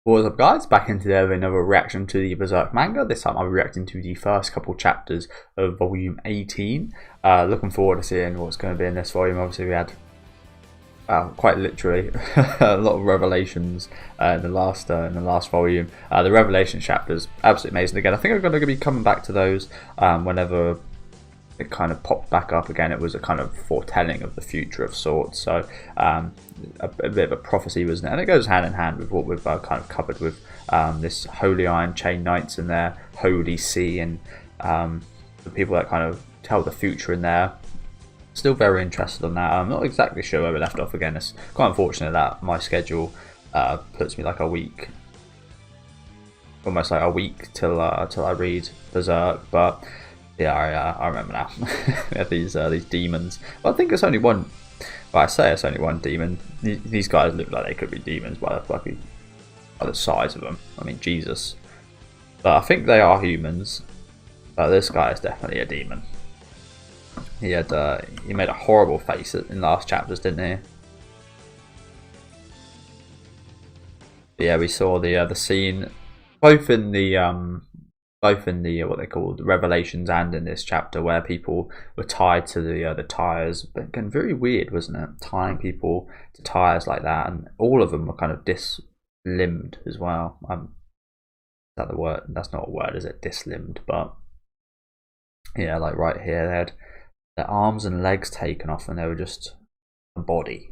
What's up guys, back in today with another reaction to the Berserk manga. This time I'll be reacting to the first couple chapters of volume 18. Looking forward to seeing what's going to be in this volume. Obviously we had, quite literally, a lot of revelations in the last volume. The revelation chapters, absolutely amazing. Again, I think I'm going to be coming back to those whenever it kind of popped back up again. It was a kind of foretelling of the future of sorts, so a bit of a prophecy, wasn't it? And it goes hand in hand with what we've kind of covered with this Holy Iron Chain Knights in there, Holy Sea, and the people that kind of tell the future in there. Still very interested on that. I'm not exactly sure where we left off again. It's quite unfortunate that my schedule puts me like a week, almost like a week till I read Berserk, but yeah, I remember now. We have these demons. Well, I think it's only one. Well, I say it's only one demon. These guys look like they could be demons by the size of them. I mean, Jesus. But I think they are humans. But this guy is definitely a demon. He had he made a horrible face in last chapters, didn't he? But yeah, we saw the scene both in the what they call the revelations and in this chapter, where people were tied to the tires. But again, very weird, wasn't it? Tying people to tires like that, and all of them were kind of dislimbed as well. Is that the word? That's not a word, is it? Dislimbed, but yeah, like right here, they had their arms and legs taken off, and they were just a body.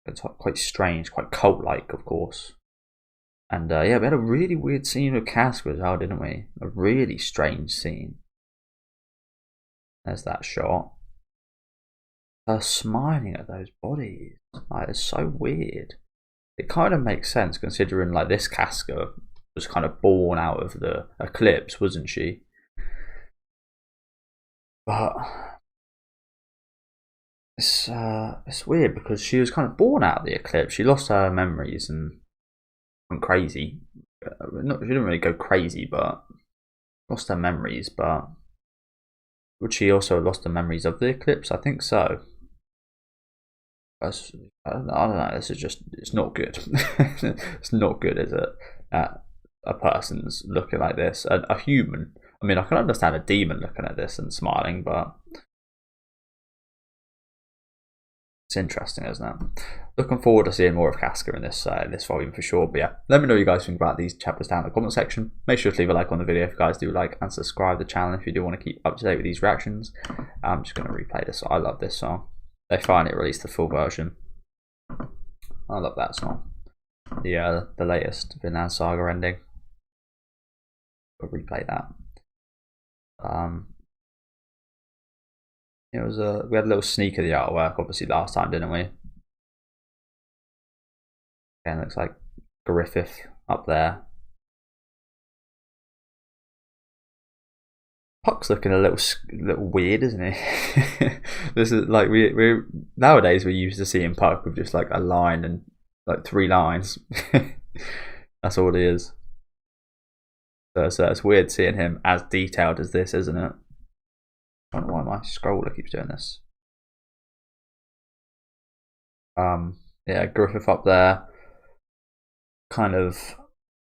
It's quite strange, quite cult-like, of course. And yeah, we had a really weird scene with Casca as well, didn't we? A really strange scene. There's that shot. Her smiling at those bodies. Like, it's so weird. It kind of makes sense considering like this Casca was kind of born out of the eclipse, wasn't she? But it's weird because she was kind of born out of the eclipse. She lost her memories and went crazy. She didn't really go crazy, but lost her memories. But would she also have lost the memories of the eclipse? I think so. I don't know. This is just—it's not good. It's not good, is it? A person's looking like this, a human. I mean, I can understand a demon looking at this and smiling, but it's interesting, isn't it? Looking forward to seeing more of Casca in this volume for sure. But yeah, let me know what you guys think about these chapters down in the comment section. Make sure to leave a like on the video if you guys do like, and subscribe to the channel if you do want to keep up to date with these reactions. I'm just going to replay this. I love this song. They finally released the full version. I love that song. The latest Vinland Saga ending. We'll replay that. It was we had a little sneak of the artwork obviously last time, didn't we? Again, looks like Griffith up there. Puck's looking a little weird, isn't he? This is like we nowadays we're used to seeing Puck with just like a line and like 3 lines. That's all it is. So it's weird seeing him as detailed as this, isn't it? I don't know why my scroller keeps doing this. Yeah, Griffith up there. Kind of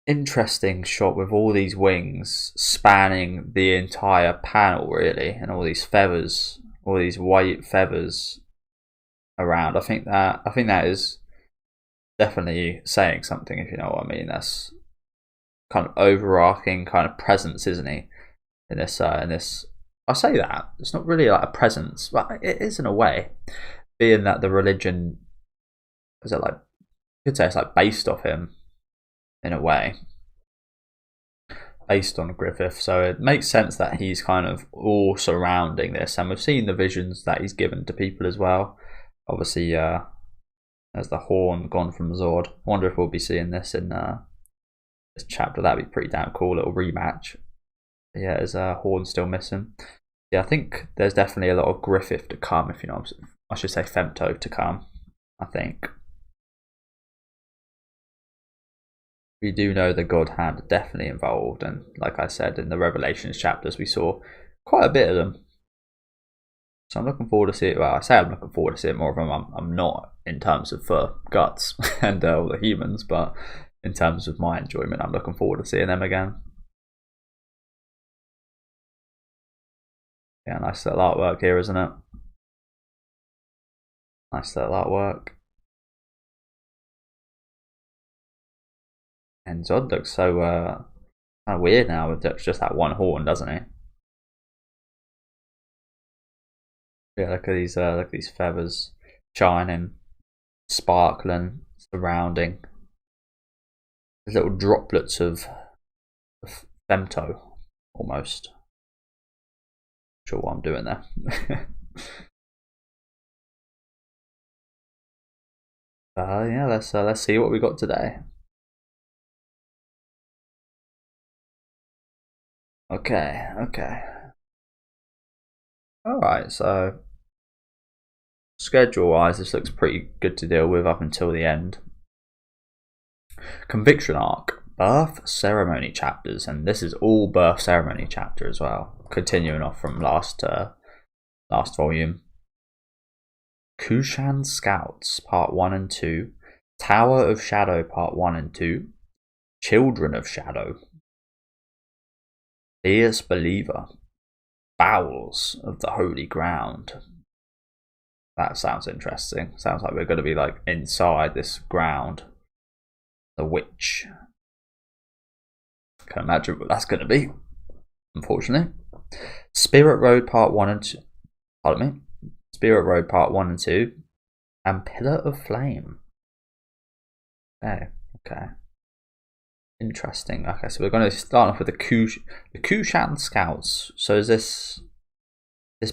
interesting shot with all these wings spanning the entire panel, really, and all these feathers, all these white feathers around. I think that is definitely saying something, if you know what I mean. That's kind of overarching kind of presence, isn't he? In this I say that it's not really like a presence, but it is in a way, being that the religion is it like, you could say it's like based off him in a way, based on Griffith. So it makes sense that he's kind of all surrounding this, and we've seen the visions that he's given to people as well. Obviously, there's the horn gone from Zord. I wonder if we'll be seeing this in this chapter. That'd be pretty damn cool, little rematch. Yeah, there's a horn still missing. Yeah, I think there's definitely a lot of Griffith to come, if you know, I should say Femto to come, I think. We do know the God Hand are definitely involved, and like I said, in the Revelations chapters we saw quite a bit of them. So I'm looking forward to see it. Well, I say I'm looking forward to see it more of them. I'm not in terms of guts and all the humans, but in terms of my enjoyment, I'm looking forward to seeing them again. Yeah, nice little artwork here, isn't it? Nice little artwork. And Zod looks so kind of weird now with just that one horn, doesn't he? Yeah, look at these feathers shining, sparkling, surrounding. There's little droplets of femto, almost. Not sure what I'm doing there. Yeah, let's see what we got today. Okay. Alright, so schedule-wise, this looks pretty good to deal with up until the end. Conviction arc, birth ceremony chapters, and this is all birth ceremony chapter as well. Continuing off from last volume. Kushan Scouts Part 1 and 2, Tower of Shadow Part 1 and 2, Children of Shadow, Fierce Believer, Bowels of the Holy Ground. That sounds interesting. Sounds like we're going to be like inside this ground. The Witch. Can't imagine what that's going to be, unfortunately. Spirit Road Part 1 and 2. Pardon me. Spirit Road Part 1 and 2. And Pillar of Flame. Okay. Interesting. Okay, so we're going to start off with the Kushan Scouts. So is this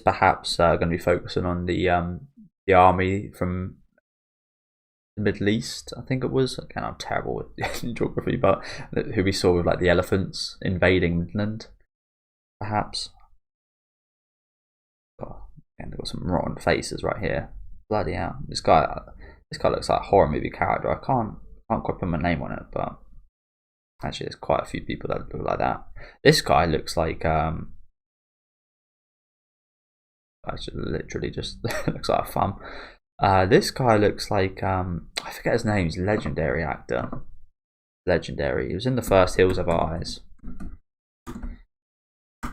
perhaps going to be focusing on the army from the Middle East? I think it was. Again, I'm terrible with geography, but who we saw with like the elephants invading Midland, perhaps. And they've got some rotten faces right here. Bloody hell! This guy looks like a horror movie character. I can't quite put my name on it, but actually, there's quite a few people that look like that. This guy looks like actually, literally just looks like a fun. This guy looks like I forget his name. He's a legendary actor. Legendary. He was in the first Hills of Eyes.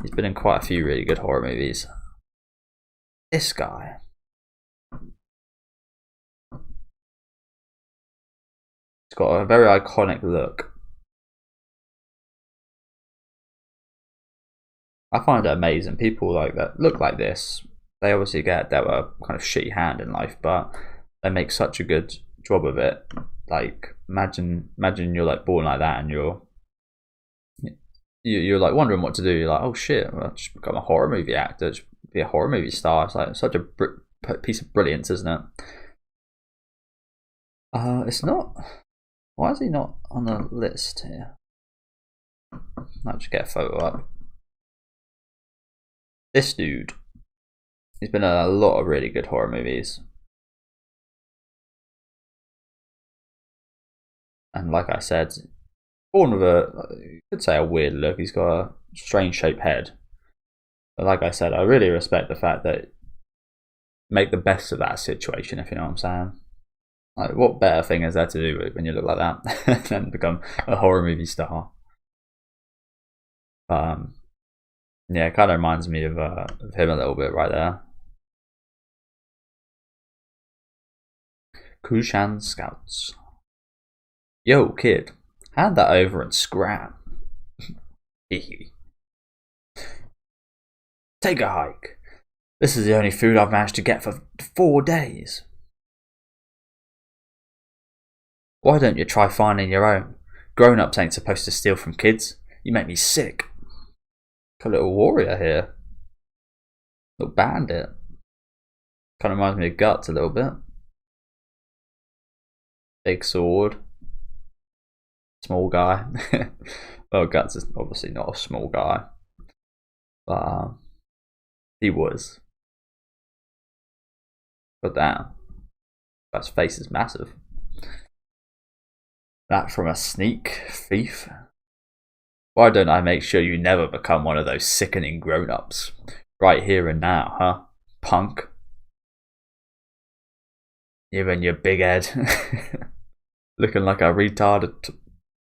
He's been in quite a few really good horror movies. This guy. He's got a very iconic look. I find it amazing. People like that look like this. They obviously get their kind of shitty hand in life, but they make such a good job of it. Like imagine you're like born like that, and you're like wondering what to do. You're like, oh shit, I'll just become a horror movie actor, just be a horror movie star. It's like such a piece of brilliance, isn't it? It's not. Why is he not on the list here? I'll just get a photo up. This dude, he's been in a lot of really good horror movies. And like I said, born with you could say a weird look. He's got a strange shaped head. But like I said, I really respect the fact that make the best of that situation, if you know what I'm saying. Like, what better thing is there to do when you look like that than become a horror movie star? Yeah, it kind of reminds me of him a little bit right there. Kushan Scouts. Yo, kid, hand that over and scram. Take a hike. This is the only food I've managed to get for 4 days. Why don't you try finding your own? Grown-ups ain't supposed to steal from kids. You make me sick. A little warrior here. Little bandit. Kind of reminds me of Guts a little bit. Big sword. Small guy. Well, Guts is obviously not a small guy. But he was. But damn. That face is massive. That from a sneak thief. Why don't I make sure you never become one of those sickening grown-ups? Right here and now, huh? punk. You and your big head. Looking like a retarded.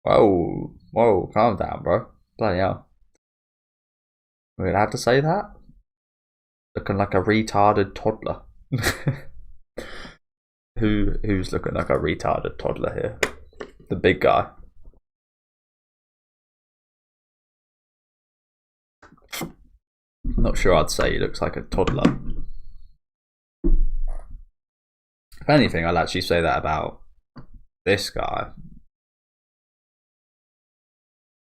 Whoa, calm down, bro. Bloody hell. We're allowed to say that? Looking like a retarded toddler. Who's looking like a retarded toddler here? The big guy. Not sure I'd say he looks like a toddler. If anything, I'd actually say that about this guy.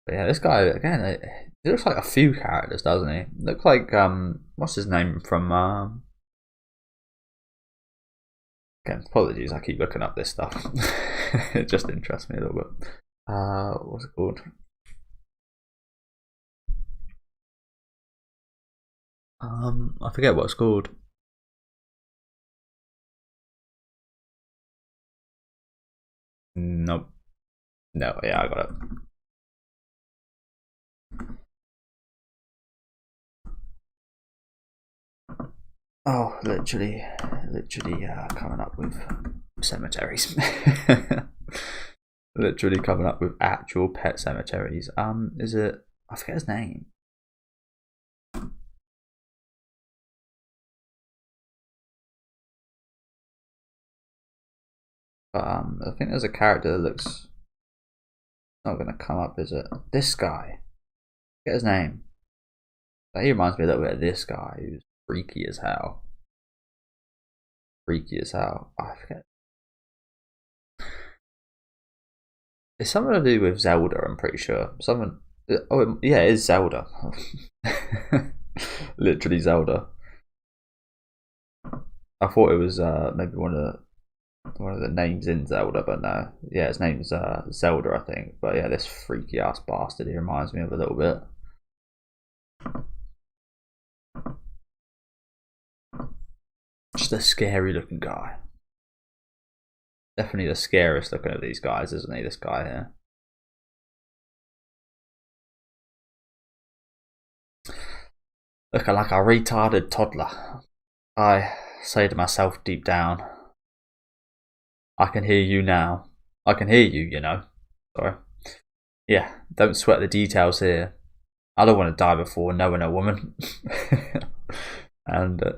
But yeah, this guy, again, he looks like a few characters, doesn't he? Looks like, what's his name from, again, apologies, I keep looking up this stuff. It just interests me a little bit. What's it called? I forget what it's called. Nope. No, yeah, I got it. Oh, literally coming up with cemeteries. Literally coming up with actual pet cemeteries. Is it? I forget his name. But I think there's a character that looks not gonna come up, is it? This guy. Get his name. He reminds me a little bit of this guy who's freaky as hell. Freaky as hell. Oh, I forget. It's something to do with Zelda, I'm pretty sure. Yeah, it is Zelda. Literally Zelda. I thought it was maybe one of the names in Zelda, but no. Yeah, his name's Zelda, I think. But yeah, this freaky ass bastard, he reminds me of a little bit. Just a scary looking guy. Definitely the scariest looking of these guys, isn't he? This guy here. Looking like a retarded toddler. I say to myself deep down, I can hear you now. I can hear you, you know. Sorry. Yeah, don't sweat the details here. I don't want to die before knowing a woman. And it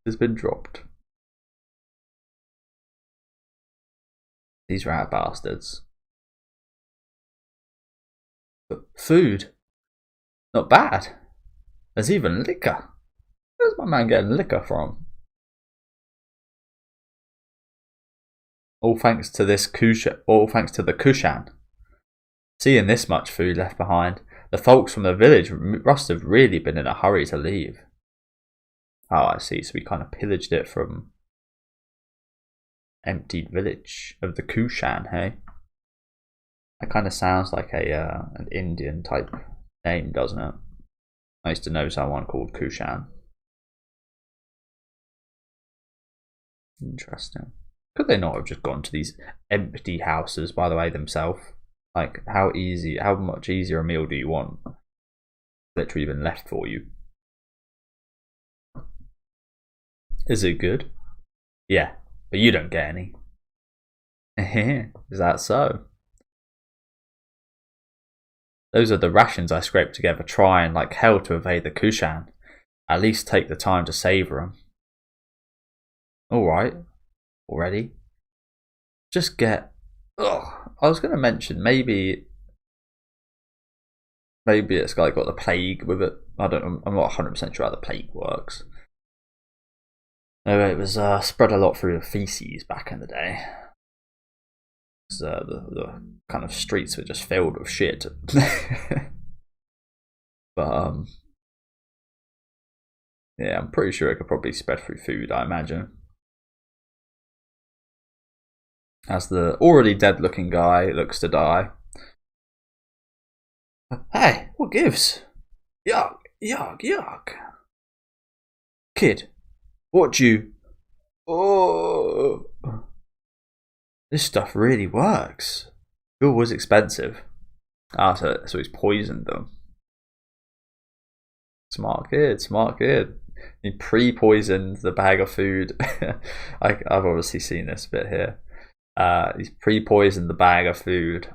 has been dropped. These rat bastards. But food. Not bad. There's even liquor. Where's my man getting liquor from? All thanks to this Kushan. All thanks to the Kushan. Seeing this much food left behind, the folks from the village must have really been in a hurry to leave. Oh, I see. So we kind of pillaged it from emptied village of the Kushan, hey? That kind of sounds like an Indian type name, doesn't it? I used to know someone called Kushan. Interesting. Could they not have just gone to these empty houses, by the way, themselves? Like, how much easier a meal do you want? Literally been left for you. Is it good? Yeah, but you don't get any. Is that so? Those are the rations I scraped together trying like hell to evade the Kushan. At least take the time to savour them. Alright. Already? Just get... Ugh. I was going to mention maybe it's like got the plague with it. I'm not 100% sure how the plague works. No, it was spread a lot through the feces back in the day. The kind of streets were just filled with shit. But yeah, I'm pretty sure it could probably spread through food, I imagine. As the already dead looking guy looks to die. Hey, what gives? Yuck, yuck, yuck. Kid, what you... Oh... This stuff really works. Fuel was expensive. Ah, so he's poisoned them. Smart kid, smart kid. He pre-poisoned the bag of food. I've obviously seen this bit here. He's pre-poisoned the bag of food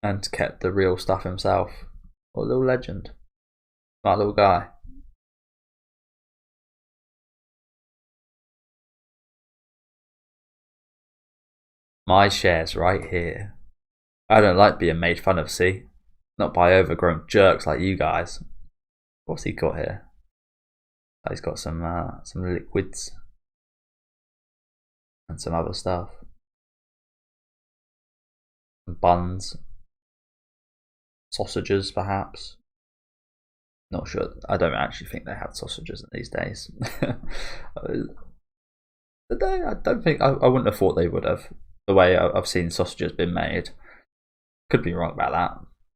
and kept the real stuff himself. What a little legend. Smart little guy. My share's right here. I don't like being made fun of, see? Not by overgrown jerks like you guys. What's he got here? Oh, he's got some liquids and some other stuff. Some buns. Sausages, perhaps. Not sure. I don't actually think they had sausages in these days. I don't think. I wouldn't have thought they would have. The way I've seen sausages been made. Could be wrong about that.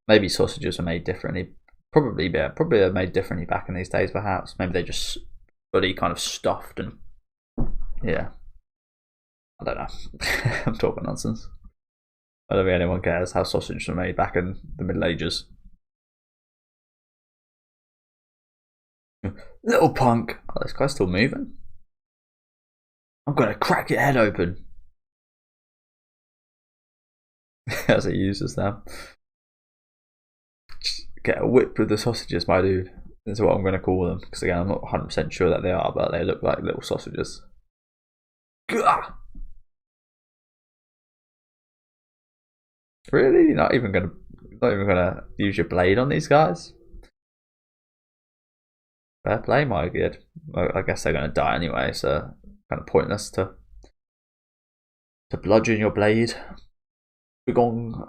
Maybe sausages are made differently. Probably are made differently back in these days, perhaps. Maybe they just fully kind of stuffed and yeah. I don't know. I'm talking nonsense. I don't think anyone cares how sausages were made back in the Middle Ages. Little punk. Oh, this guy's still moving. I'm gonna crack your head open. As he uses them. Get a whip with the sausages, my dude. That's what I'm going to call them. Because again, I'm not 100% sure that they are, but they look like little sausages. Gah! Really? You're not even gonna use your blade on these guys? Fair play, my good. I guess they're going to die anyway, so kind of pointless to bludgeon your blade. Begone.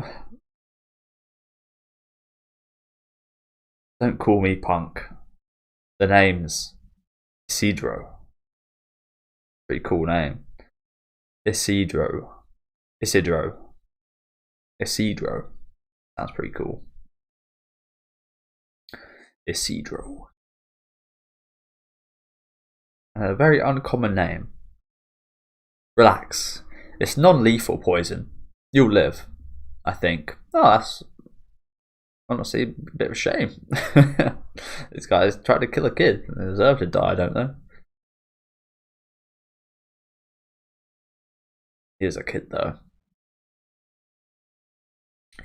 Don't call me punk. The name's Isidro. Pretty cool name. Isidro. Sounds pretty cool. Isidro. A very uncommon name. Relax. It's non-lethal poison. You'll live, I think. Oh, that's honestly a bit of a shame. These guys tried to kill a kid and they deserve to die, don't they? He is a kid, though.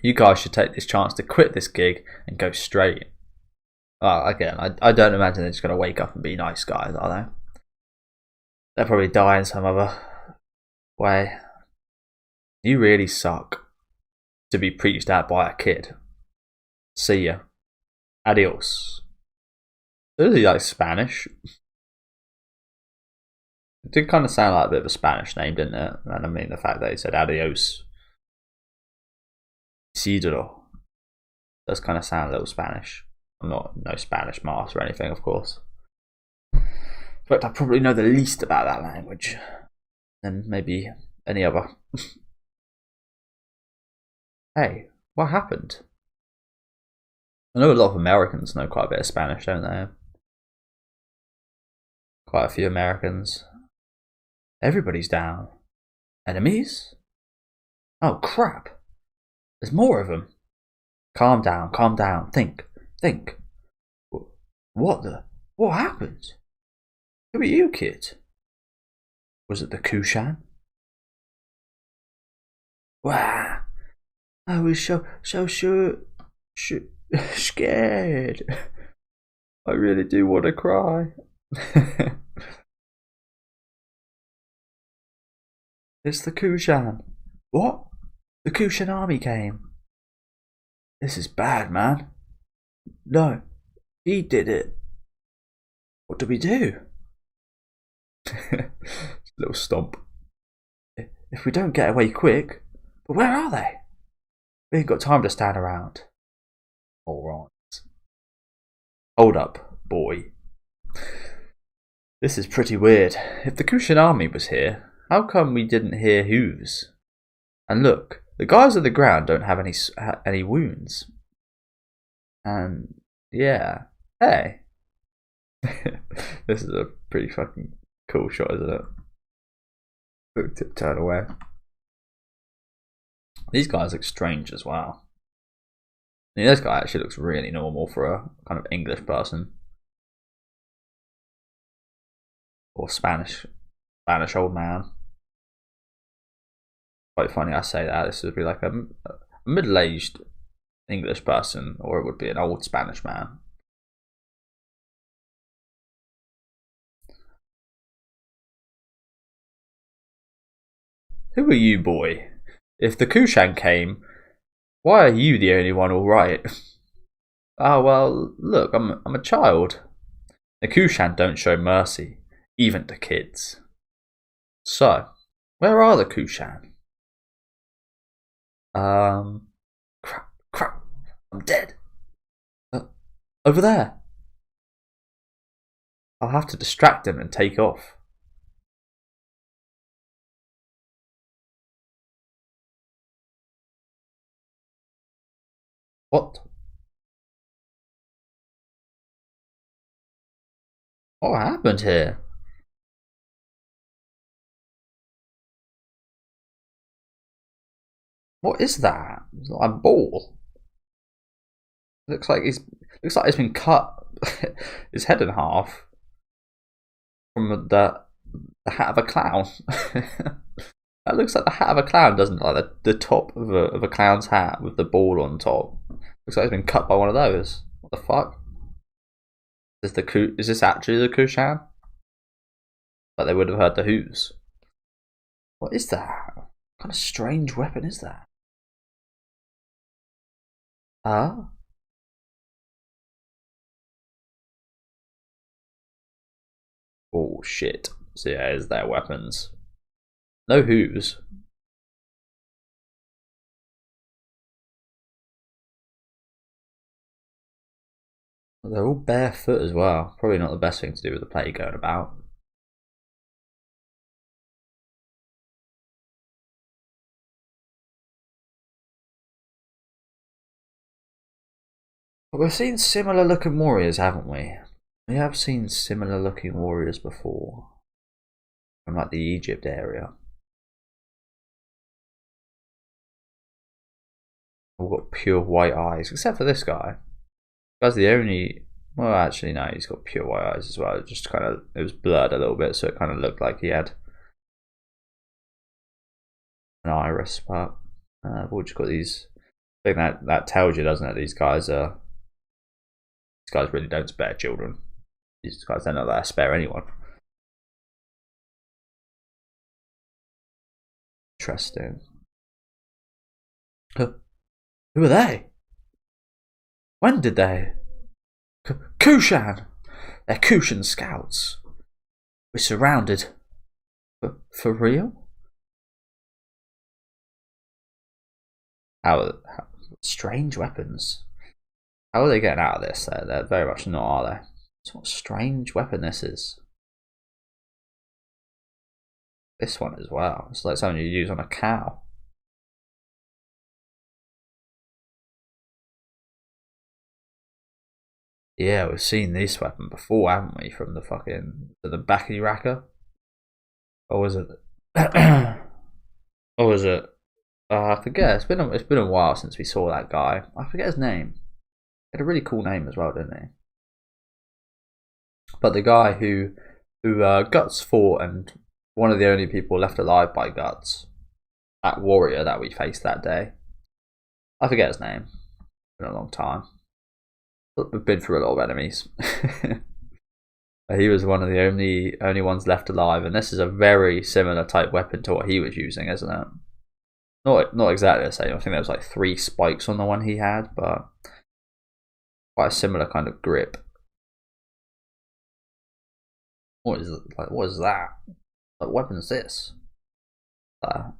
You guys should take this chance to quit this gig and go straight. Again, I don't imagine they're just going to wake up and be nice guys, are they? They'll probably die in some other way. You really suck to be preached at by a kid. See ya. Adios. Is he like Spanish? It did kind of sound like a bit of a Spanish name, didn't it? And I mean the fact that he said adios. Isidro. Does kind of sound a little Spanish. I'm not no Spanish master or anything, of course. But I probably know the least about that language. Than maybe any other. Hey, what happened? I know a lot of Americans know quite a bit of Spanish, don't they? Quite a few Americans. Everybody's down. Enemies? Oh crap. There's more of them. Calm down, calm down. Think. What happened? Who are you, kid? Was it the Kushan? Wow. I was so scared. I really do want to cry. It's the Kushan. What? The Kushan army came. This is bad, man. No, he did it. What do we do? Little stomp. If we don't get away quick, but where are they? We ain't got time to stand around. Alright. Hold up, boy. This is pretty weird. If the Kushan army was here, how come we didn't hear hooves? And look, the guys on the ground don't have any wounds. And yeah, hey. This is a pretty fucking cool shot, isn't it? Look, turn away. These guys look strange as well. I mean, this guy actually looks really normal for a kind of English person. Or Spanish old man. Quite funny I say that. This would be like a middle-aged English person, or it would be an old Spanish man. Who are you, boy? If the Kushan came, why are you the only one alright? Oh, well, look, I'm a child. The Kushan don't show mercy, even to kids. So, where are the Kushan? Crap, I'm dead. Over there. I'll have to distract him and take off. What? What happened here? What is that? It's like a ball. Looks like it's been cut his head in half from the hat of a clown. That looks like the hat of a clown, doesn't it? Like the top of a clown's hat with the ball on top. Looks like it's been cut by one of those. What the fuck? Is this actually the Kushan? But they would have heard the hooves. What is that? What kind of strange weapon is that? Huh? Oh shit. So yeah, is their weapons. No hooves. They're all barefoot as well. Probably not the best thing to do with the plague going about. But we've seen similar looking warriors, haven't we? We have seen similar looking warriors before. From like the Egypt area. All got pure white eyes, except for this guy. This guy's the only. Well, actually, no, he's got pure white eyes as well. It just kind of, it was blurred a little bit, so it kind of looked like he had an iris. But we've just got these. I think that tells you, doesn't it? These guys really don't spare children. These guys don't know that to spare anyone. Interesting. Who are they? When did they? Kushan! They're Kushan scouts. We're surrounded. For real? How strange weapons. How are they getting out of this? They're very much not, are they? What strange weapon this is. This one as well. It's like something you use on a cow. Yeah, we've seen this weapon before, haven't we? From the Bakirakan? Or was it? Or was it? I forget. It's been a while since we saw that guy. I forget his name. He had a really cool name as well, didn't he? But the guy who Guts fought, and one of the only people left alive by Guts, that warrior that we faced that day. I forget his name. It's been a long time. We've been through a lot of enemies. He was one of the only ones left alive, and this is a very similar type weapon to what he was using, isn't it? Not exactly the same. I think there was like 3 spikes on the one he had, but quite a similar kind of grip. What is that? What weapon is this?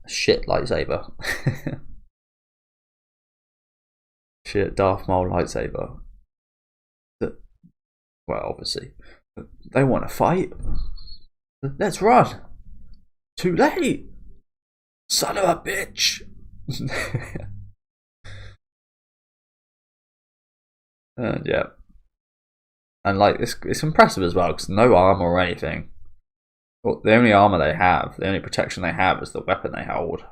Shit lightsaber. Shit Darth Maul lightsaber. Well, obviously, they want to fight. Let's run. Too late. Son of a bitch. Yeah. And like it's impressive as well because no armor or anything. Well, the only armor they have, the only protection they have is the weapon they hold.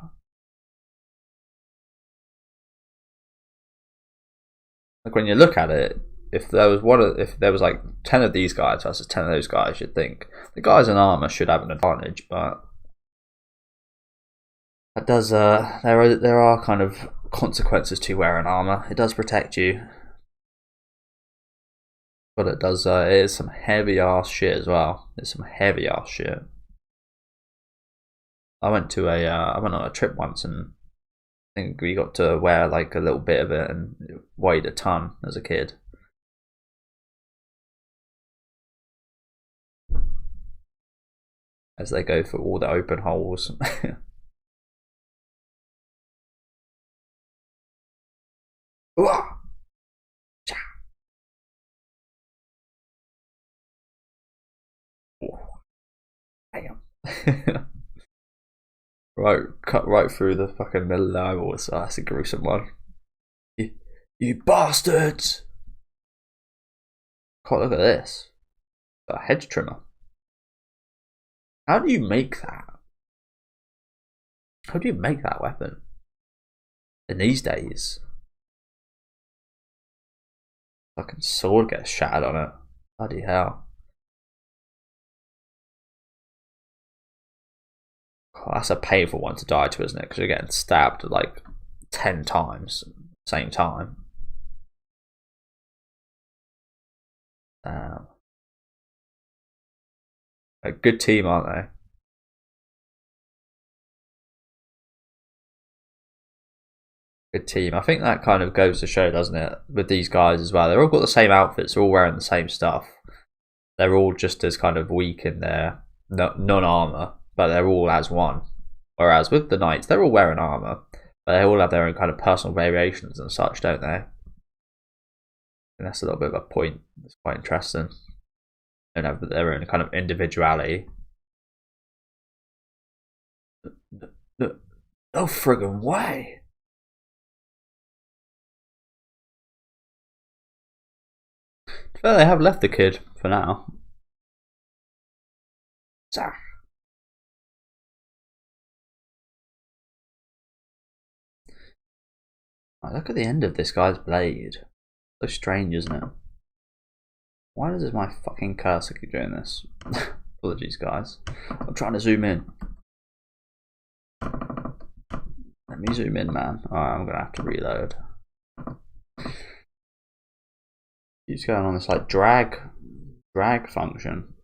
like when you look at it, if there was like 10 of these guys versus 10 of those guys, you'd think the guys in armor should have an advantage, but that does there are kind of consequences to wearing armor. It does protect you, but it does it is some heavy ass shit as well. It's some heavy ass shit. I went on a trip once, and I think we got to wear like a little bit of it, and it weighed a ton as a kid. As they go for all the open holes. Damn. Right, cut right through the fucking middle of the eyeballs. Oh, that's a gruesome one. You bastards! God, look at this. A hedge trimmer. How do you make that? How do you make that weapon? In these days. Fucking sword gets shattered on it. Bloody hell. Oh, that's a painful one to die to, isn't it? Because you're getting stabbed like 10 times at the same time. A good team, aren't they? Good team. I think that kind of goes to show, doesn't it, with these guys as well. They've all got the same outfits. They're all wearing the same stuff. They're all just as kind of weak in their non-armor, but they're all as one. Whereas with the knights, they're all wearing armor, but they all have their own kind of personal variations and such, don't they? And that's a little bit of a point that's quite interesting. They have their own kind of individuality. No friggin' way! Well, they have left the kid for now. Oh, look at the end of this guy's blade. So strange, isn't it? Why does my fucking cursor keep doing this? Apologies, guys. I'm trying to zoom in. Let me zoom in, man. Alright, I'm gonna have to reload. He's going on this like drag function.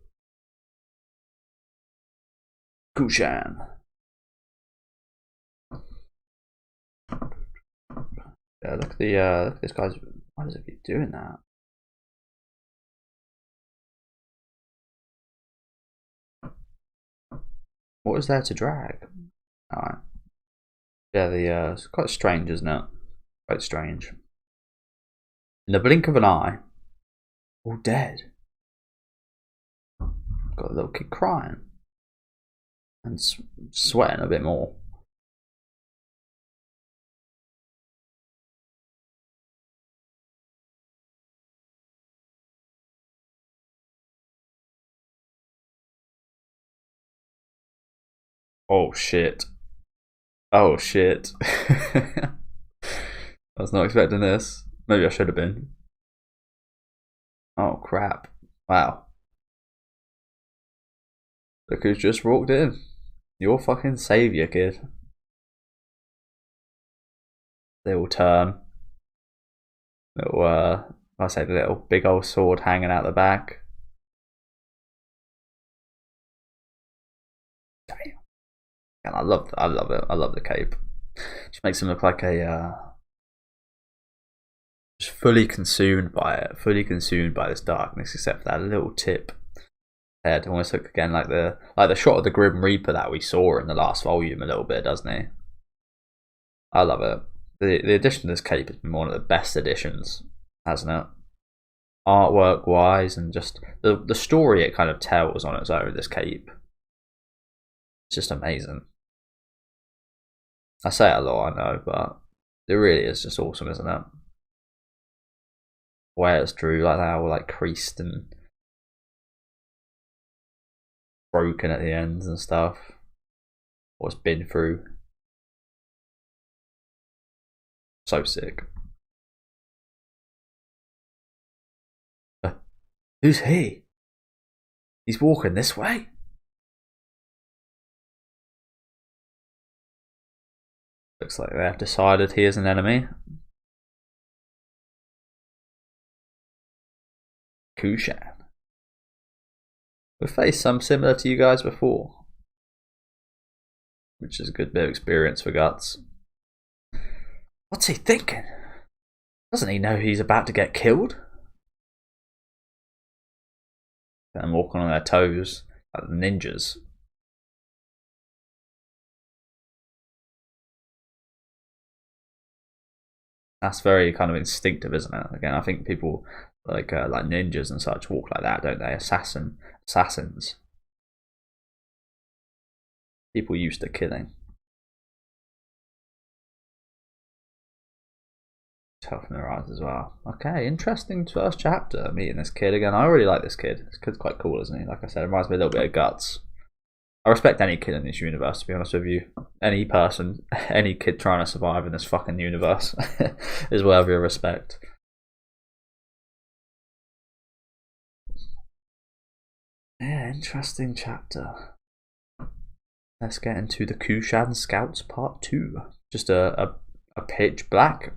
Kushan. Yeah, look at this guy's. Why does it keep doing that? What is there to drag? Alright. Yeah, it's quite strange, isn't it? Quite strange. In the blink of an eye, all dead. Got a little kid crying and sweating a bit more. Oh shit. Oh shit. I was not expecting this. Maybe I should have been. Oh crap. Wow. Look who's just walked in. Your fucking saviour, kid. They all turn. Little, I say the little big old sword hanging out the back. Damn. And I love it. I love the cape. Just makes him look like a just fully consumed by it, fully consumed by this darkness, except for that little tip head. Almost look again like the shot of the Grim Reaper that we saw in the last volume a little bit, doesn't he? I love it. The addition to this cape has been one of the best additions, hasn't it? Artwork wise, and just the story it kind of tells on its own. This cape, it's just amazing. I say it a lot, I know, but it really is just awesome, isn't it? Where it's drew like that, all like creased and broken at the ends and stuff. What's been through. So sick. Who's he? He's walking this way. Looks like they have decided he is an enemy. Kushan. We've faced some similar to you guys before, which is a good bit of experience for Guts. What's he thinking? Doesn't he know he's about to get killed? And walking on their toes like the ninjas. That's very kind of instinctive, isn't it? Again, I think people like ninjas and such walk like that, don't they? Assassins. People used to killing. Tough in their eyes as well. Okay, interesting first chapter. Meeting this kid again. I really like this kid. This kid's quite cool, isn't he? Like I said, it reminds me a little bit of Guts. I respect any kid in this universe, to be honest with you. Any person, any kid trying to survive in this fucking universe is worthy of respect. Yeah, interesting chapter. Let's get into the Kushan Scouts Part 2. Just a pitch black.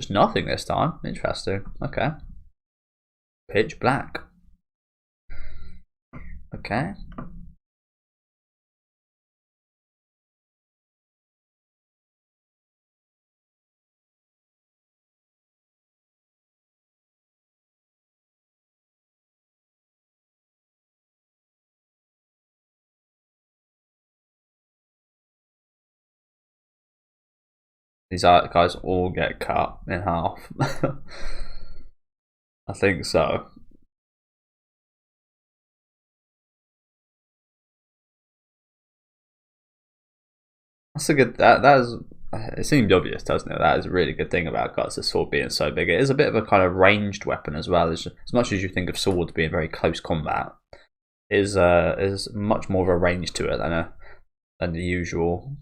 Just nothing this time. Interesting. Okay. Pitch black. Okay. These guys all get cut in half. I think so. That's a good. That is. It seemed obvious, doesn't it? That is a really good thing about Guts' sword being so big. It is a bit of a kind of ranged weapon as well. As much as you think of swords being very close combat, is much more of a range to it than the usual.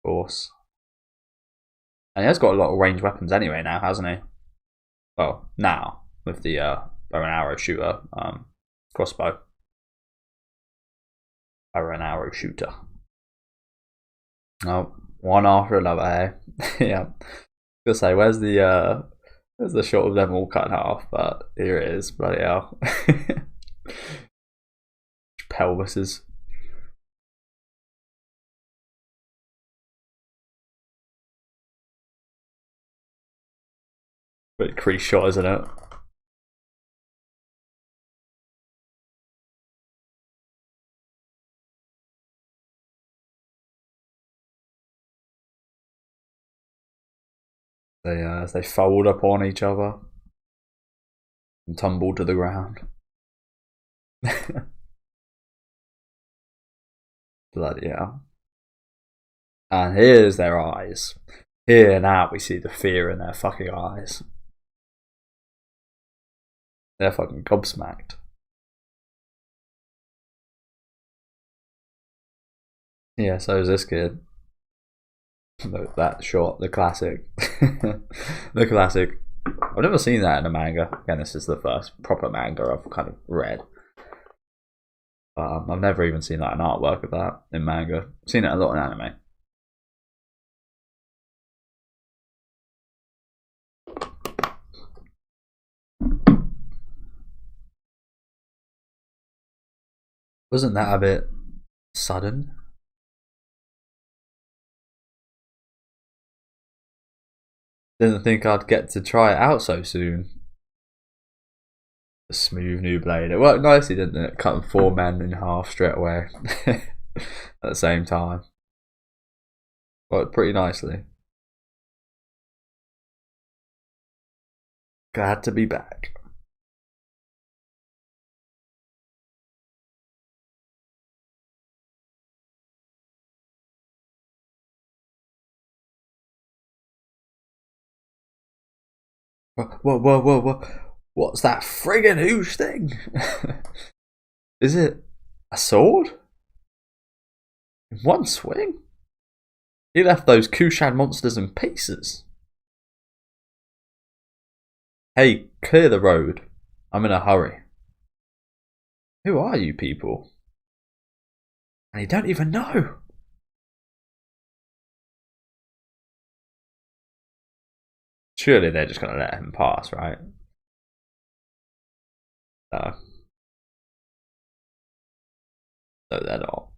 Of course. And he has got a lot of ranged weapons anyway now, hasn't he? Well, now with the bow and arrow shooter, crossbow, bow and arrow shooter. Oh, one after another, eh? Yeah. I was gonna say, where's the shot of them all cut in half? But here it is, bloody hell. Pelvises. But crease shot, isn't it? They fold up on each other and tumble to the ground. Bloody hell. And here's their eyes. Here now we see the fear in their fucking eyes. They're fucking gobsmacked. Yeah, so is this kid. That shot, the classic. The classic. I've never seen that in a manga. Again, this is the first proper manga I've kind of read. I've never even seen like an artwork of that in manga. I've seen it a lot in anime. Wasn't that a bit sudden? Didn't think I'd get to try it out so soon. A smooth new blade. It worked nicely, didn't it? Cutting 4 men in half straight away at the same time. Worked pretty nicely. Glad to be back. Whoa. What's that friggin' huge thing? Is it a sword? In one swing? He left those Kushan monsters in pieces. Hey, clear the road. I'm in a hurry. Who are you people? And you don't even know. Surely they're just going to let him pass, right? No. No, they're not.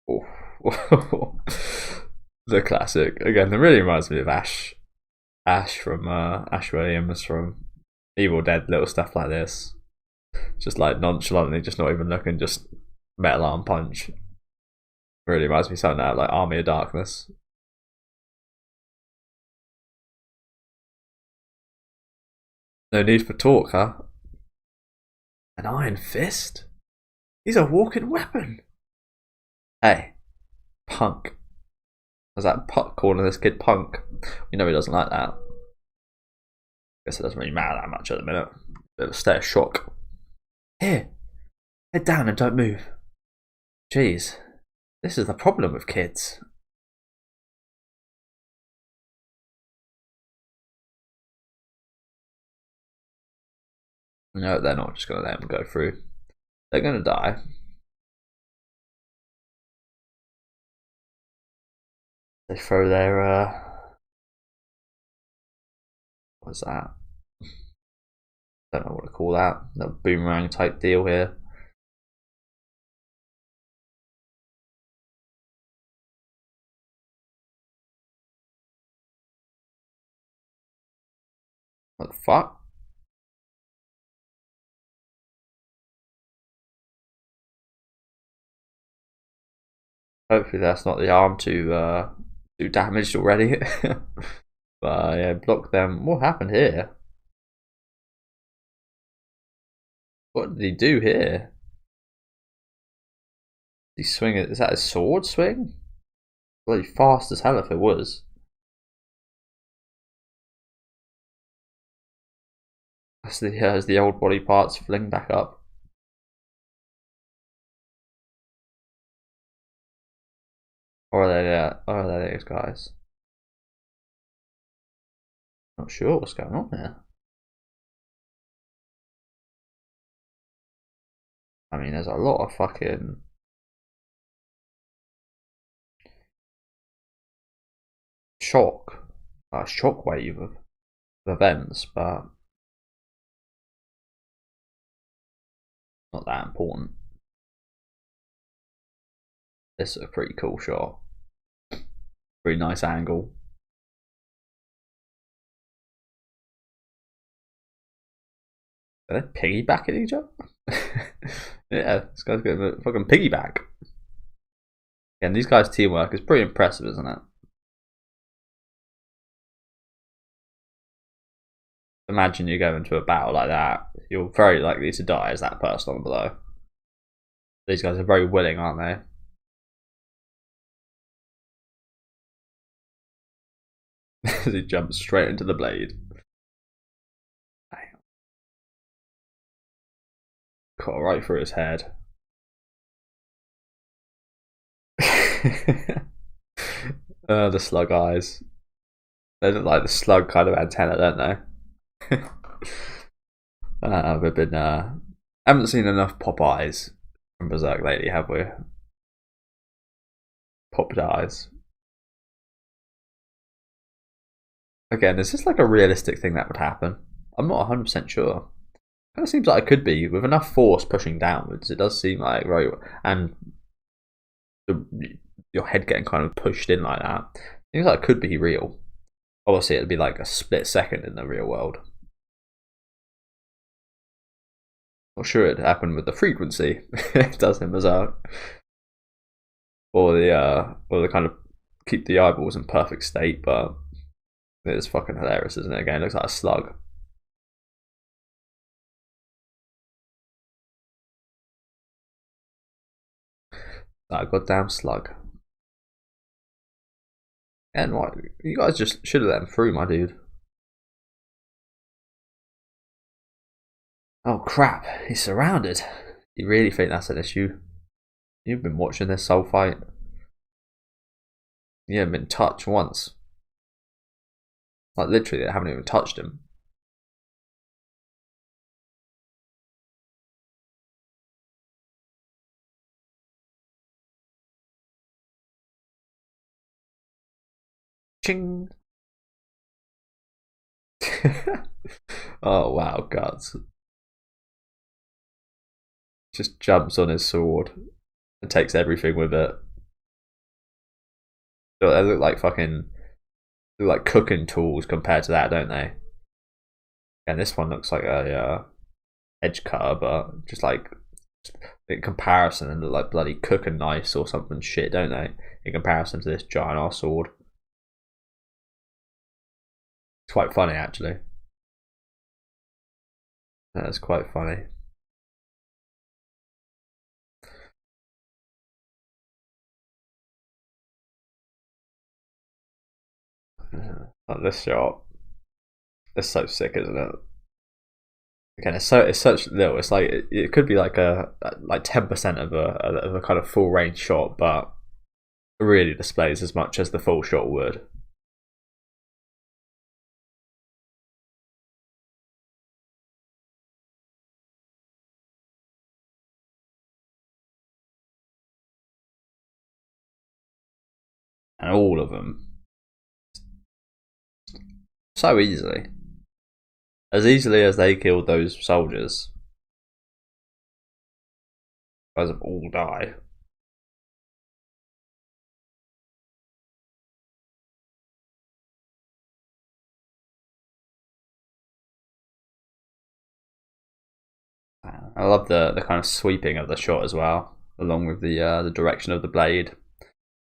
Oh. The classic. Again, it really reminds me of Ash. Ash from Ash Williams from Evil Dead, little stuff like this. Just like nonchalantly, just not even looking, just metal arm punch. Really reminds me of something out like Army of Darkness. No need for talk, huh? An iron fist? He's a walking weapon. Hey, punk. Was that Puck calling this kid punk? You know he doesn't like that. Guess it doesn't really matter that much at the minute. Bit of a state of shock. Here, head down and don't move. Jeez, this is the problem with kids. No, they're not just going to let him go through. They're going to die. They throw their, what's that? Don't know what to call that. The boomerang type deal here. What the fuck? Hopefully that's not the arm too damaged already. But yeah, block them. What happened here? What did he do here? Did he swing it? Is that a sword swing? Bloody fast as hell if it was. As the old body parts fling back up. Or are they there? Oh, are they those guys? Not sure what's going on there. I mean, there's a lot of fucking shockwave of events, but not that important. This is a pretty cool shot. Pretty nice angle. Are they piggybacking each other? Yeah, this guy's got a fucking piggyback. And these guys' teamwork is pretty impressive, isn't it? Imagine you go into a battle like that, you're very likely to die as that person on below. These guys are very willing, aren't they? As he jumps straight into the blade. Cut right through his head. The slug eyes. They look like the slug kind of antenna, don't they? We've been haven't seen enough pop eyes from Berserk lately, have we? Popped eyes. Again, is this like a realistic thing that would happen? I'm not 100% sure. Kind of seems like it could be with enough force pushing downwards. It does seem like right, and your head getting kind of pushed in like that. Seems like it could be real. Obviously, it'd be like a split second in the real world. Not sure it'd happen with the frequency it does in Berserk, or the kind of keep the eyeballs in perfect state. But it's fucking hilarious, isn't it? Again, it looks like a slug. That goddamn slug. And what? You guys just should have let him through, my dude. Oh crap, he's surrounded. You really think that's an issue? You've been watching this whole fight. You haven't been touched once. Like literally, they haven't even touched him. Ching. Oh wow, guts. Just jumps on his sword and takes everything with it. They look like fucking, look like cooking tools compared to that, don't they? And this one looks like a edge cutter, but just like in comparison, and look like bloody cooking knives or something shit, don't they? In comparison to this giant ass sword. It's quite funny actually. That's quite funny. Like this shot. It's so sick, isn't it? Again, it's such little. It's like it could be like a like 10% of a kind of full range shot, but it really displays as much as the full shot would. And all of them so easily, as they killed those soldiers. Guys have all died. I love the kind of sweeping of the shot as well, along with the direction of the blade,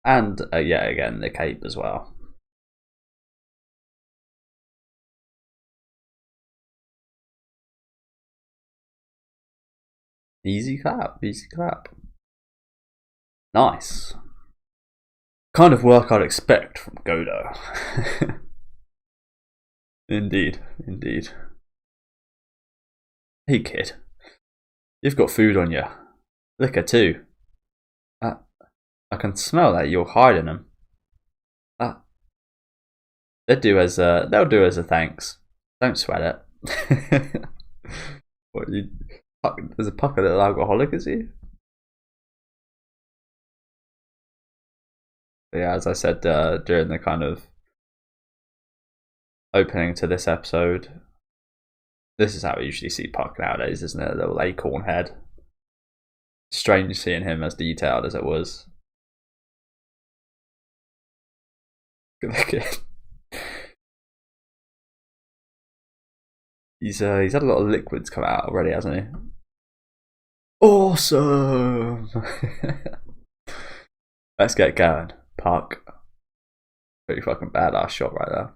and yeah, again the cape as well. Easy clap, easy clap. Nice. Kind of work I'd expect from Godo. Indeed, indeed. Hey kid, you've got food on you. Liquor too. I can smell that you're hiding them. They'll do as a thanks. Don't sweat it. What you? There's a Puck a little alcoholic, is he? But yeah, as I said during the kind of opening to this episode, this is how we usually see Puck nowadays, isn't it? A little acorn head. Strange seeing him as detailed as it was. Look at he's had a lot of liquids come out already, hasn't he? Awesome. Let's get going. Puck. Pretty fucking badass shot right there.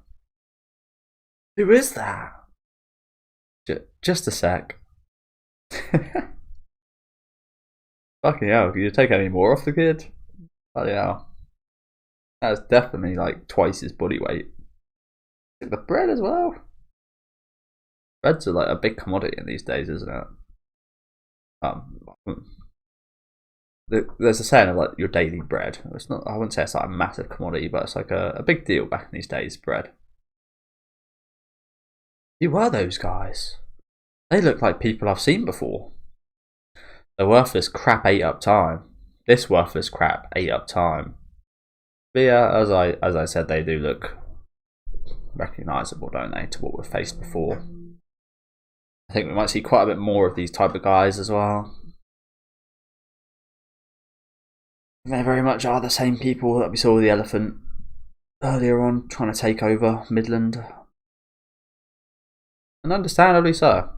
Who is that? Just a sec. Fucking hell, can you take any more off the kid? Bloody hell. That's definitely like twice his body weight. The bread as well. Breads are like a big commodity in these days, isn't it? There's a saying of like your daily bread. It's not. I wouldn't say it's like a massive commodity, but it's like a big deal back in these days. Bread. You were those guys. They look like people I've seen before. The worthless crap ate up time. This worthless crap ate up time. But yeah, as I said, they do look recognisable, don't they, to what we've faced before. I think we might see quite a bit more of these type of guys as well. They very much are the same people that we saw with the elephant earlier on, trying to take over Midland. And understandably so.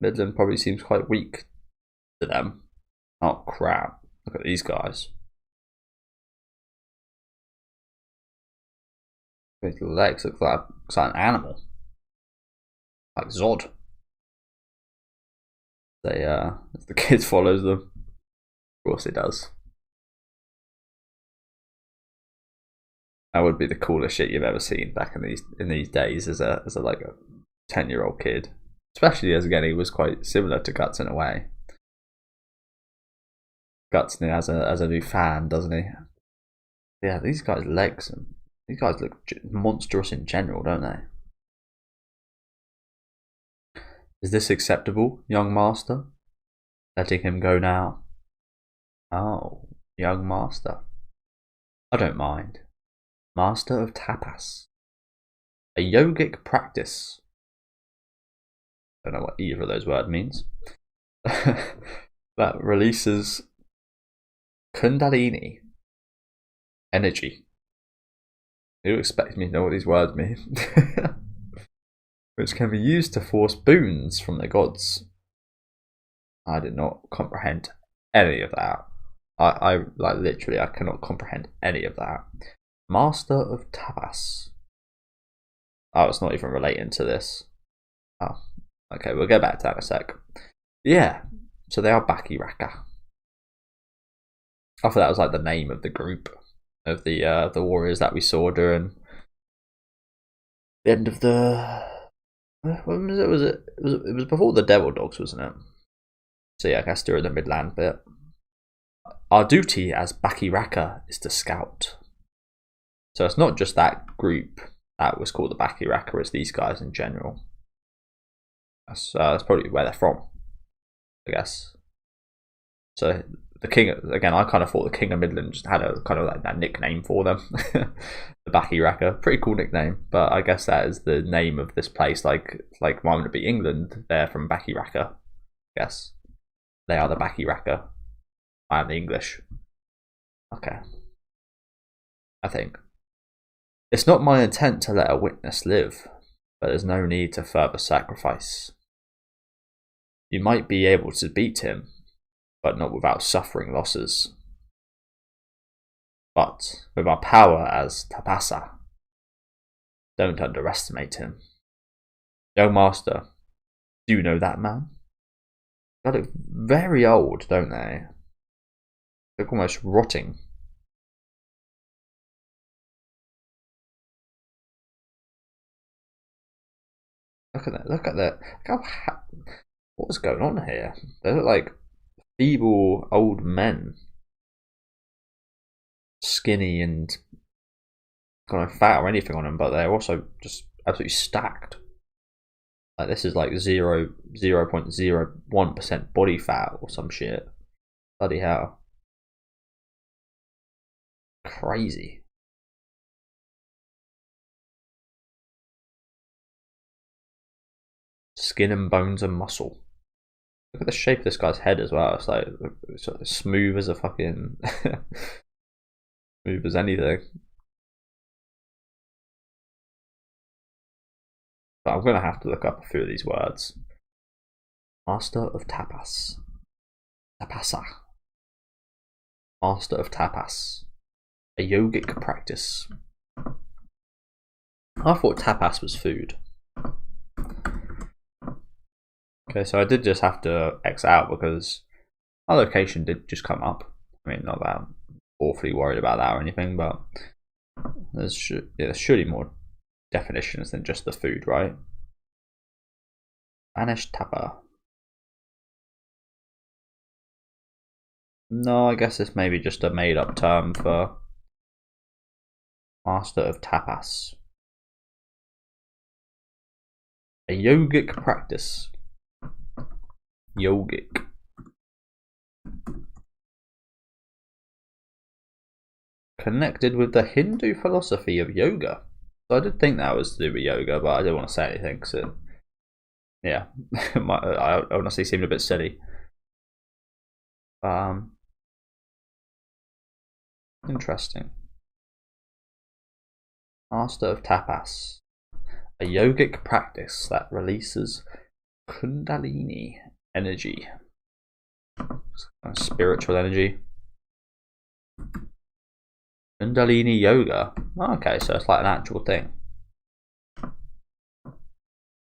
Midland probably seems quite weak to them. Oh crap, look at these guys. His legs look like an animal. Like Zod. As the kid follows them. Of course it does. That would be the coolest shit you've ever seen back in these days as a like a 10-year-old kid. Especially as again he was quite similar to Guts in a way. Guts has a new fan, doesn't he? Yeah, these guys' legs and these guys look monstrous in general, don't they? Is this acceptable, young master? Letting him go now. Oh, young master. I don't mind. Master of Tapas. A yogic practice. Don't know what either of those words means. That releases Kundalini energy. Who expects me to know what these words mean? Which can be used to force boons from the gods. I did not comprehend any of that. I like literally I cannot comprehend any of that. Master of Tapas. Oh, it's not even relating to this. Oh, okay, we'll go back to that in a sec. Yeah, so they are Bakiraka. I thought that was like the name of the group of the warriors that we saw during the end of the. When was it? It was before the Devil Dogs, wasn't it? So yeah, I guess during the Midland bit. Our duty as Bakiraka is to scout. So it's not just that group that was called the Bakiraka, it's these guys in general. That's probably where they're from, I guess. So the king, again, I kind of thought the King of Midland just had a kind of like that nickname for them. The Bakiraka, pretty cool nickname, but I guess that is the name of this place. Like why would it be England? They're from Bakiraka, I guess. They are the Bakiraka. I am the English. Okay. I think. It's not my intent to let a witness live, but there's no need to further sacrifice. You might be able to beat him, but not without suffering losses. But with our power as Tapasa, don't underestimate him. Young master, do you know that man? They look very old, don't they? They're almost rotting. Look at that! Look at that! Look how, what's going on here? They look like feeble old men, skinny and got no fat or anything on them, but they're also just absolutely stacked. Like this is like 0.01% body fat or some shit. Bloody hell. Crazy. Skin and bones and muscle. Look at the shape of this guy's head as well. It's like it's smooth as a fucking smooth as anything. But I'm gonna have to look up a few of these words. Master of Tapas. Tapasa. Master of Tapas. A yogic practice. I thought tapas was food. Okay, so I did just have to X out because our location did just come up. I mean, not that I'm awfully worried about that or anything, but there's surely more definitions than just the food, right? Spanish tapa. No, I guess it's maybe just a made-up term for Master of Tapas. A yogic practice. Yogic. Connected with the Hindu philosophy of yoga. So I did think that was to do with yoga, but I didn't want to say anything because it, yeah, I honestly seemed a bit silly. Interesting. Master of Tapas. A yogic practice that releases Kundalini energy. Spiritual energy. Kundalini yoga. Oh, okay, so it's like an actual thing.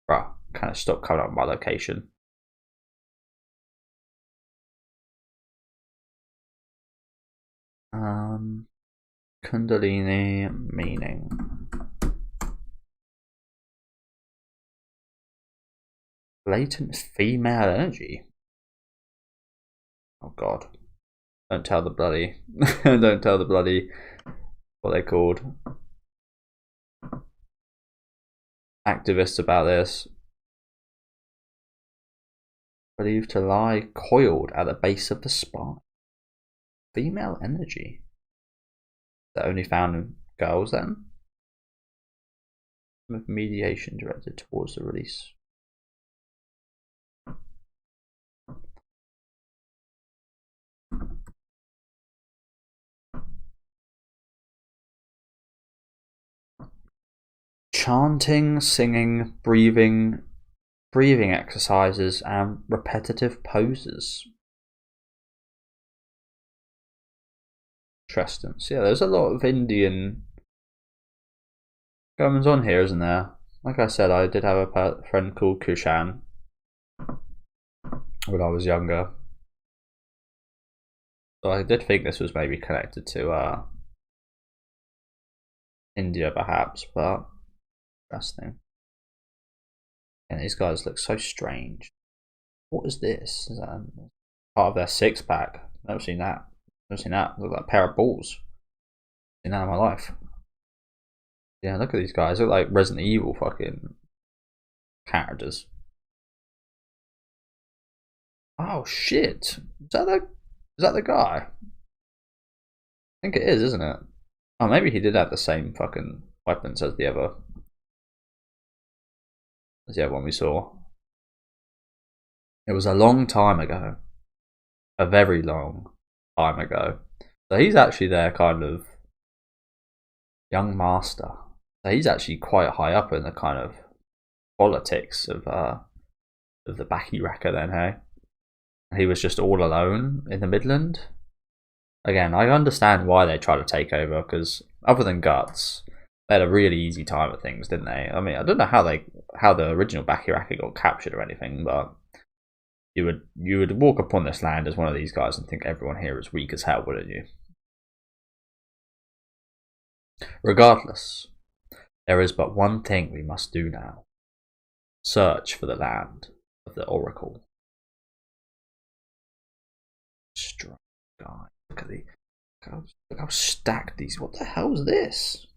Right, kind of stopped coming up with my location. Kundalini meaning. Latent female energy. Oh god. Don't tell the bloody don't tell the bloody what they called activists about this. Believed to lie coiled at the base of the spine. Female energy. That only found in girls then. With mediation directed towards the release. Chanting, singing, breathing exercises, and repetitive poses. Interesting. So yeah, there's a lot of Indian goings on here, isn't there? Like I said, I did have a friend called Kushan when I was younger. So I did think this was maybe connected to India perhaps, but interesting. And these guys look so strange. What is this? Is that part of their six pack? Never seen that. Never seen that. Look like a pair of balls. Seen that in my life. Yeah, look at these guys. They look like Resident Evil fucking characters. Oh shit! Is that the guy? I think it is, isn't it? Oh, maybe he did have the same fucking weapons as the other one we saw. It was a long time ago. A very long time ago. So he's actually their kind of young master. So he's actually quite high up in the kind of politics of the Bakirakan then, hey? He was just all alone in the Midland. Again, I understand why they try to take over, because other than Guts, they had a really easy time at things, didn't they? I mean, I don't know how the original Bakiraka got captured or anything, but you would walk upon this land as one of these guys and think everyone here is weak as hell, wouldn't you? Regardless, there is but one thing we must do now. Search for the land of the Oracle. Strong guy. Look how stacked these. What the hell is this?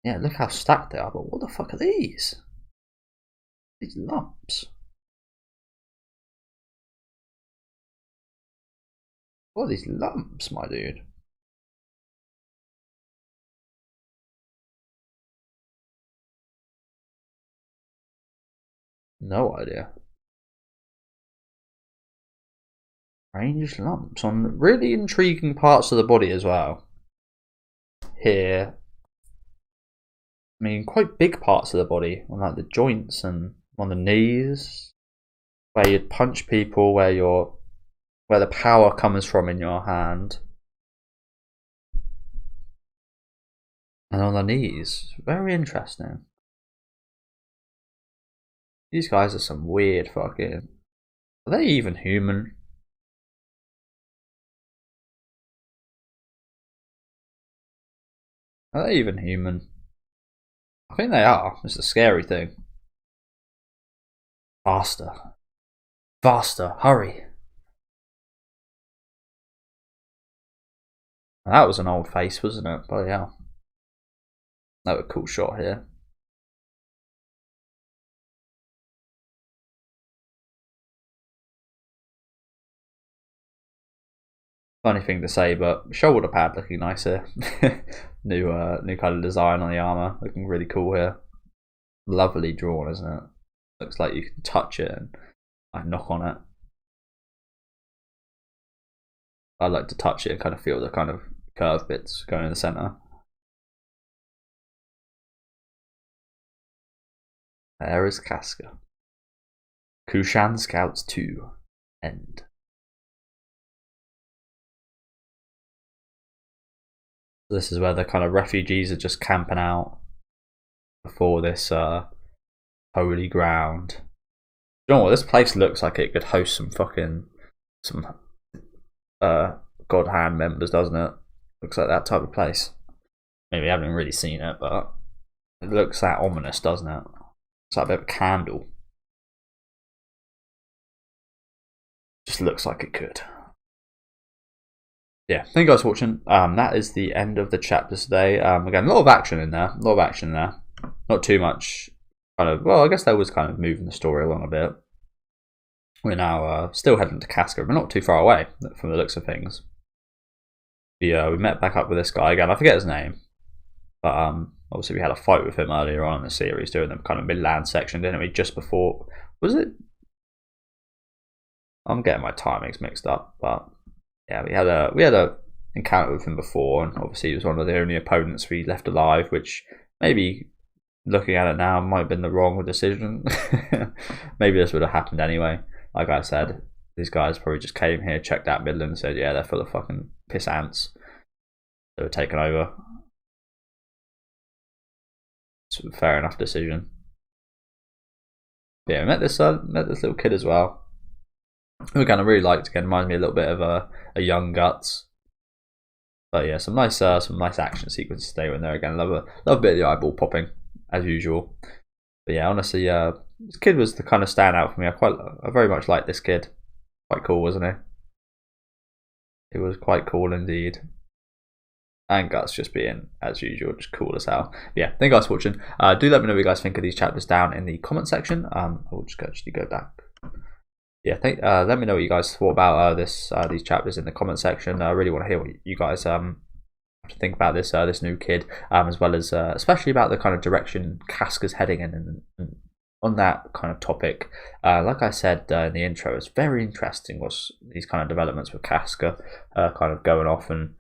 Yeah, look how stacked they are, but what the fuck are these? These lumps. What are these lumps, my dude? No idea. Strange lumps on really intriguing parts of the body as well. Here, I mean, quite big parts of the body, on like the joints and on the knees, where you'd punch people, where the power comes from in your hand, and on the knees. Very interesting. These guys are some weird fucking. Are they even human? Are they even human? I think they are. It's a scary thing. Faster. Faster. Hurry. That was an old face, wasn't it? But yeah. That was a cool shot here. Funny thing to say, but shoulder pad looking nice here. new kind of design on the armor, looking really cool here. Lovely drawn, isn't it? Looks like you can touch it and like knock on it. I like to touch it and kind of feel the kind of curved bits going in the center. There is Casca. Kushan Scouts 2. End. This is where the kind of refugees are just camping out before this holy ground. You know what? This place looks like it could host some God Hand members, doesn't it? Looks like that type of place. Maybe I haven't really seen it, but it looks that ominous, doesn't it? It's like a bit of a candle. Just looks like it could. Yeah, thank you guys for watching. That is the end of the chapters today. Again, a lot of action in there. Not too much. Well, I guess that was kind of moving the story along a bit. We're now still heading to Casca. We're not too far away from the looks of things. we met back up with this guy again. I forget his name, but obviously we had a fight with him earlier on in the series during the kind of midland section, didn't we? Just before, was it? I'm getting my timings mixed up, but yeah, we had a encounter with him before, and obviously he was one of the only opponents we left alive, which maybe looking at it now might have been the wrong decision. Maybe this would have happened anyway. Like I said, these guys probably just came here, checked out Midland, and said, yeah, they're full of fucking piss ants. They were taken over. It's a fair enough decision. But yeah, we met this little kid as well. Who again I really liked. Again, reminds me a little bit of a Young Guts. But yeah, some nice action sequences today when there again. Love a bit of the eyeball popping as usual. But yeah, honestly, this kid was the kind of standout for me. I very much liked this kid. Quite cool, wasn't he? It was quite cool indeed. And Guts just being, as usual, just cool as hell. But yeah, thank you guys for watching. Do let me know what you guys think of these chapters down in the comment section. I will just actually go back. Yeah, let me know what you guys thought about these chapters in the comment section. I really want to hear what you guys think about this new kid, as well as especially about the kind of direction Casca's heading in, and on that kind of topic. Like I said in the intro, it's very interesting what's these kind of developments with Casca kind of going off, and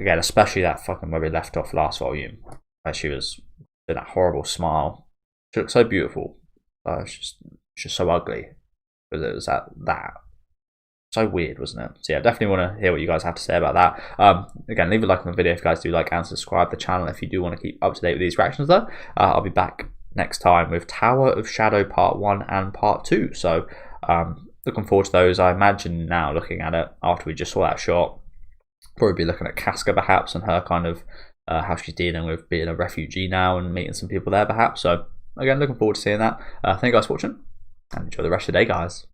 again, especially that fucking where we left off last volume, where she was in that horrible smile. She looked so beautiful. It's just so ugly, because it was that so weird, wasn't it? So yeah, definitely want to hear what you guys have to say about that. Again, leave a like on the video if you guys do like, and subscribe to the channel if you do want to keep up to date with these reactions though. I'll be back next time with Tower of Shadow Part 1 and Part 2. So looking forward to those. I imagine now, looking at it after we just saw that shot, probably be looking at Casca perhaps, and her kind of how she's dealing with being a refugee now and meeting some people there perhaps. So again, looking forward to seeing that. Thank you guys for watching, and enjoy the rest of the day, guys.